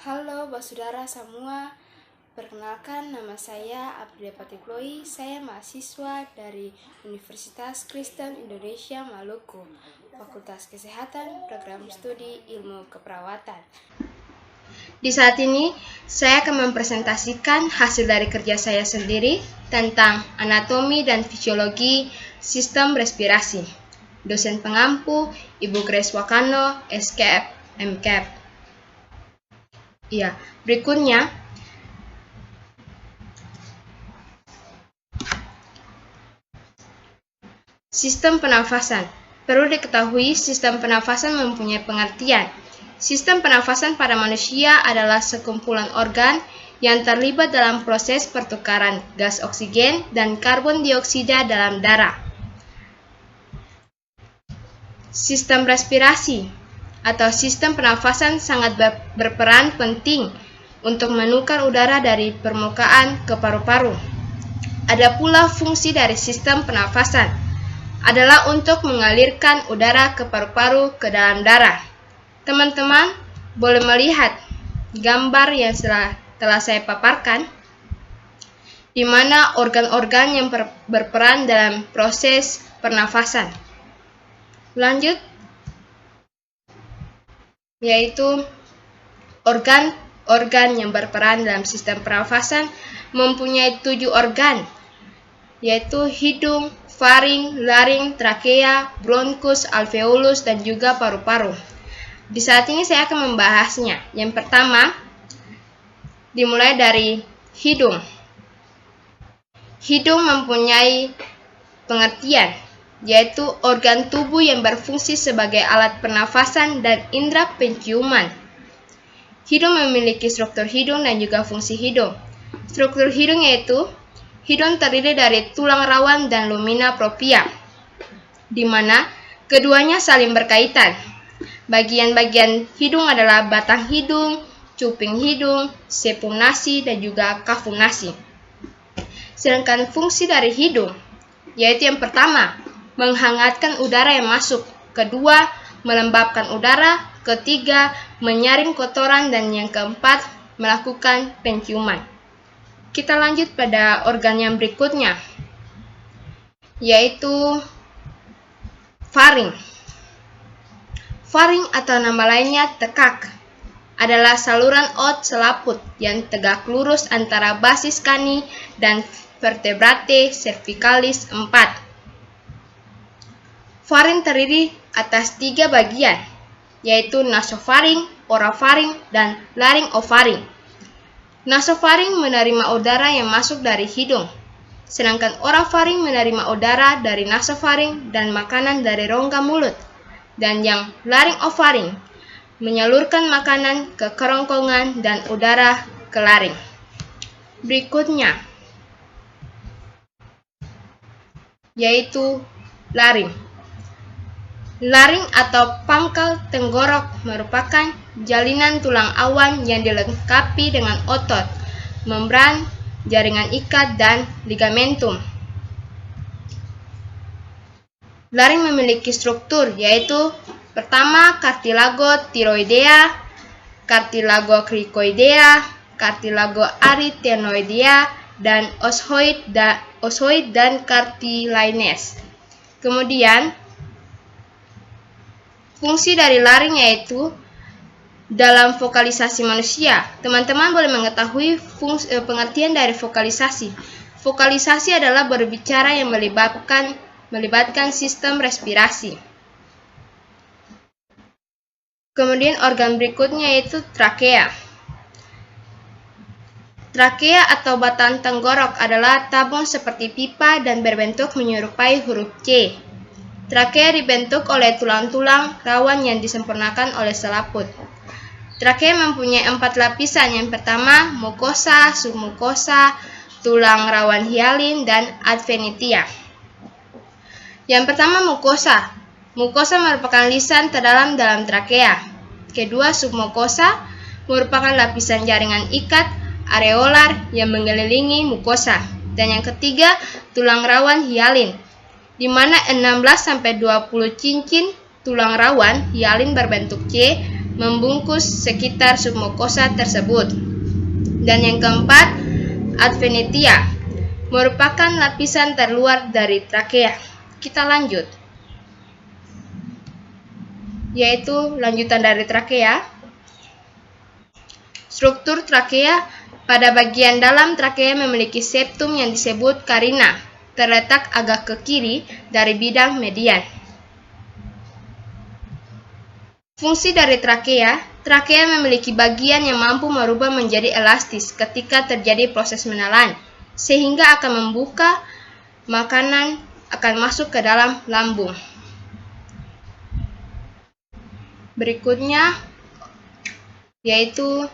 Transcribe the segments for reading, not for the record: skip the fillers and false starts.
Halo saudara semua, perkenalkan nama saya Aprilia Patikloi. Saya mahasiswa dari Universitas Kristen Indonesia Maluku, Fakultas Kesehatan, Program Studi Ilmu Keperawatan. Di saat ini, saya akan mempresentasikan hasil dari kerja saya sendiri tentang anatomi dan fisiologi sistem respirasi. Dosen pengampu, Ibu Grace Wakano, SKF, MKF. Ya, berikutnya sistem pernafasan. Perlu diketahui sistem pernafasan mempunyai pengertian. Sistem pernafasan pada manusia adalah sekumpulan organ yang terlibat dalam proses pertukaran gas oksigen dan karbon dioksida dalam darah. Sistem respirasi atau sistem pernafasan sangat berperan penting untuk menukar udara dari permukaan ke paru-paru. Ada pula fungsi dari sistem pernafasan adalah untuk mengalirkan udara ke paru-paru ke dalam darah. Teman-teman boleh melihat gambar yang telah saya paparkan, di mana organ-organ yang berperan dalam proses pernafasan. Lanjut, yaitu organ yang berperan dalam sistem pernafasan mempunyai 7 organ, yaitu hidung, faring, laring, trakea, bronkus, alveolus, dan juga paru-paru. Di saat ini saya akan membahasnya. Yang pertama, dimulai dari hidung. Hidung mempunyai pengertian, yaitu organ tubuh yang berfungsi sebagai alat pernafasan dan indera penciuman. Hidung memiliki struktur hidung dan juga fungsi hidung. Struktur hidung yaitu hidung terdiri dari tulang rawan dan lumina propria, di mana keduanya saling berkaitan. Bagian-bagian hidung adalah batang hidung, cuping hidung, sepum nasi, dan juga kafum nasi. Sedangkan fungsi dari hidung, yaitu yang pertama, menghangatkan udara yang masuk, kedua, melembabkan udara, ketiga, menyaring kotoran, dan yang keempat, melakukan penciuman. Kita lanjut pada organ yang berikutnya, yaitu faring. Faring atau nama lainnya tekak adalah saluran otot selaput yang tegak lurus antara basis kani dan vertebrate cervicalis 4. Faring terdiri atas 3 bagian, yaitu nasofaring, orofaring, dan laringofaring. Nasofaring menerima udara yang masuk dari hidung, sedangkan orofaring menerima udara dari nasofaring dan makanan dari rongga mulut, dan yang laringofaring menyalurkan makanan ke kerongkongan dan udara ke laring. Berikutnya, yaitu laring. Laring atau pangkal tenggorok merupakan jalinan tulang awan yang dilengkapi dengan otot, membran, jaringan ikat, dan ligamentum. Laring memiliki struktur, yaitu pertama, kartilago tiroidea, kartilago cricoidea, kartilago arytenoidea, dan oscoid dan cartilaginous. Kemudian, fungsi dari laring yaitu dalam vokalisasi manusia. Teman-teman boleh mengetahui pengertian dari vokalisasi. Vokalisasi adalah berbicara yang melibatkan sistem respirasi. Kemudian organ berikutnya yaitu trakea. Trakea atau batang tenggorok adalah tabung seperti pipa dan berbentuk menyerupai huruf C. Trakea dibentuk oleh tulang-tulang rawan yang disempurnakan oleh selaput. Trakea mempunyai 4 lapisan. Yang pertama, mukosa, submukosa, tulang rawan hialin, dan adventitia. Yang pertama, mukosa. Mukosa merupakan lisan terdalam dalam trakea. Kedua, submukosa merupakan lapisan jaringan ikat areolar yang mengelilingi mukosa. Dan yang ketiga, tulang rawan hialin, di mana 16-20 cincin tulang rawan hialin berbentuk C membungkus sekitar submukosa tersebut. Dan yang keempat, adventitia, merupakan lapisan terluar dari trakea. Kita lanjut, yaitu lanjutan dari trakea. Struktur trakea. Pada bagian dalam trakea memiliki septum yang disebut carina, terletak agak ke kiri dari bidang median. Fungsi dari trakea. Trakea memiliki bagian yang mampu merubah menjadi elastis ketika terjadi proses menelan, sehingga akan membuka makanan akan masuk ke dalam lambung. Berikutnya yaitu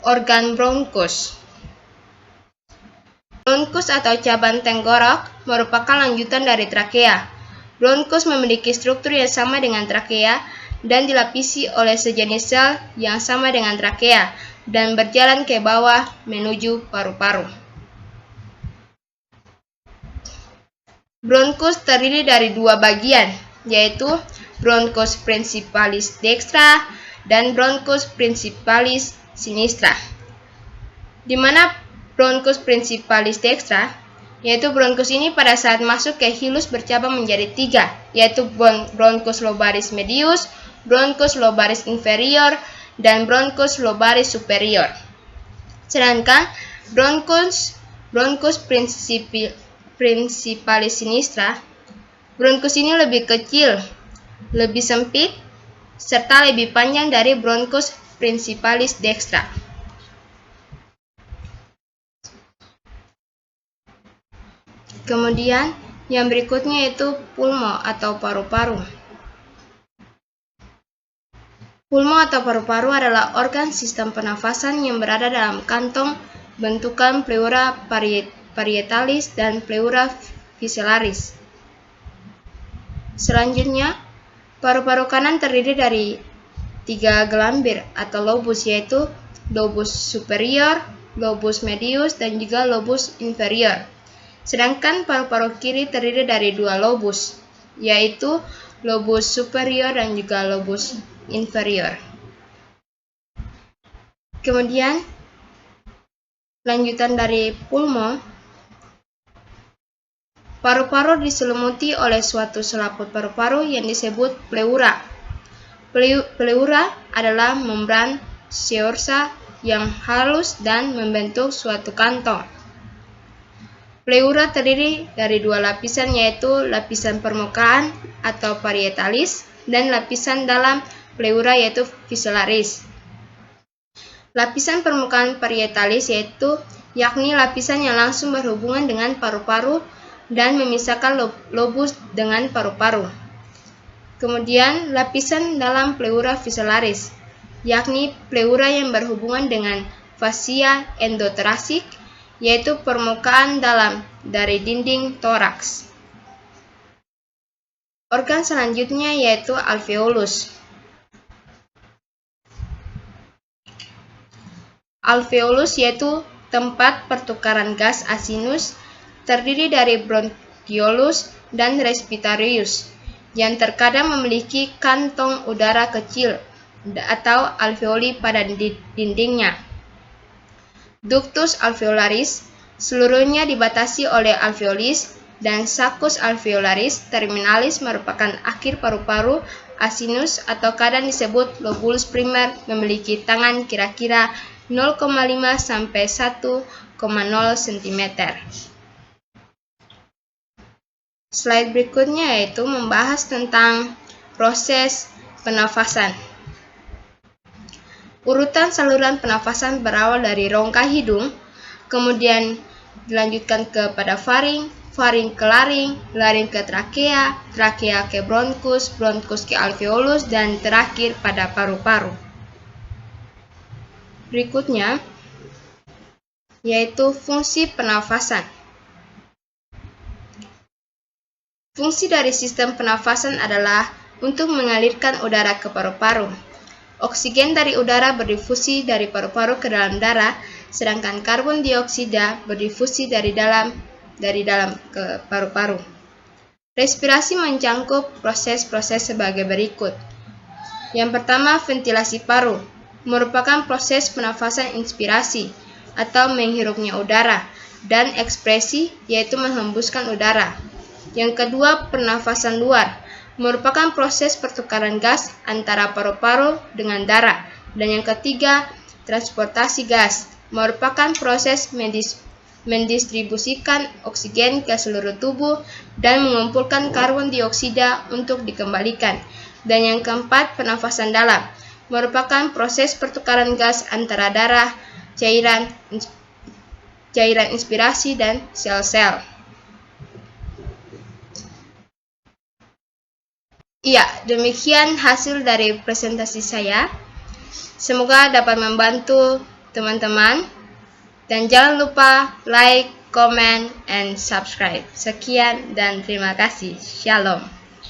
organ bronkus. Bronkus atau cabang tenggorok merupakan lanjutan dari trakea. Bronkus memiliki struktur yang sama dengan trakea dan dilapisi oleh sejenis sel yang sama dengan trakea dan berjalan ke bawah menuju paru-paru. Bronkus terdiri dari dua bagian, yaitu bronchus principalis dextra dan bronchus principalis sinistra. Di mana bronchus principalis dextra, yaitu bronkus ini pada saat masuk ke hilus bercabang menjadi tiga, yaitu bronchus lobaris medius, bronchus lobaris inferior, dan bronchus lobaris superior. Sedangkan bronchus principalis sinistra, bronkus ini lebih kecil, lebih sempit, serta lebih panjang dari bronchus principalis dextra. Kemudian yang berikutnya yaitu pulmo atau paru-paru. Pulmo atau paru-paru adalah organ sistem pernafasan yang berada dalam kantong bentukan pleura parietalis dan pleura visceralis. Selanjutnya, paru-paru kanan terdiri dari 3 gelambir atau lobus, yaitu lobus superior, lobus medius, dan juga lobus inferior. Sedangkan paru-paru kiri terdiri dari 2 lobus, yaitu lobus superior dan juga lobus inferior. Kemudian lanjutan dari pulmo, paru-paru diselimuti oleh suatu selaput paru-paru yang disebut pleura. Pleura adalah membran seorsa yang halus dan membentuk suatu kantong. Pleura terdiri dari 2 lapisan, yaitu lapisan permukaan atau parietalis dan lapisan dalam pleura yaitu visceralis. Lapisan permukaan parietalis yakni lapisan yang langsung berhubungan dengan paru-paru dan memisahkan lobus dengan paru-paru. Kemudian lapisan dalam pleura visceralis, yakni pleura yang berhubungan dengan fascia endotorasik, yaitu permukaan dalam dari dinding toraks. Organ selanjutnya yaitu alveolus. Alveolus yaitu tempat pertukaran gas asinus, terdiri dari bronchiolus dan respiratorius, yang terkadang memiliki kantong udara kecil atau alveoli pada dindingnya. Ductus alveolaris seluruhnya dibatasi oleh alveolis, dan saccus alveolaris terminalis merupakan akhir paru-paru asinus atau kadang disebut lobulus primer, memiliki tangan kira-kira 0,5 sampai 1,0 cm. Slide berikutnya yaitu membahas tentang proses pernafasan. Urutan saluran pernafasan berawal dari rongga hidung, kemudian dilanjutkan kepada faring, faring ke laring, laring ke trakea, trakea ke bronkus, bronkus ke alveolus, dan terakhir pada paru-paru. Berikutnya yaitu fungsi pernafasan. Fungsi dari sistem pernafasan adalah untuk mengalirkan udara ke paru-paru. Oksigen dari udara berdifusi dari paru-paru ke dalam darah, sedangkan karbon dioksida berdifusi dari dalam ke paru-paru. Respirasi mencangkup proses-proses sebagai berikut. Yang pertama, ventilasi paru, merupakan proses pernafasan inspirasi atau menghirupnya udara, dan ekspresi yaitu menghembuskan udara. Yang kedua, pernafasan luar, merupakan proses pertukaran gas antara paru-paru dengan darah. Dan yang ketiga, transportasi gas, merupakan proses mendistribusikan oksigen ke seluruh tubuh dan mengumpulkan karbon dioksida untuk dikembalikan. Dan yang keempat, pernafasan dalam, merupakan proses pertukaran gas antara darah, cairan inspirasi, dan sel-sel. Iya, demikian hasil dari presentasi saya. Semoga dapat membantu teman-teman. Dan jangan lupa like, comment, and subscribe. Sekian dan terima kasih. Shalom.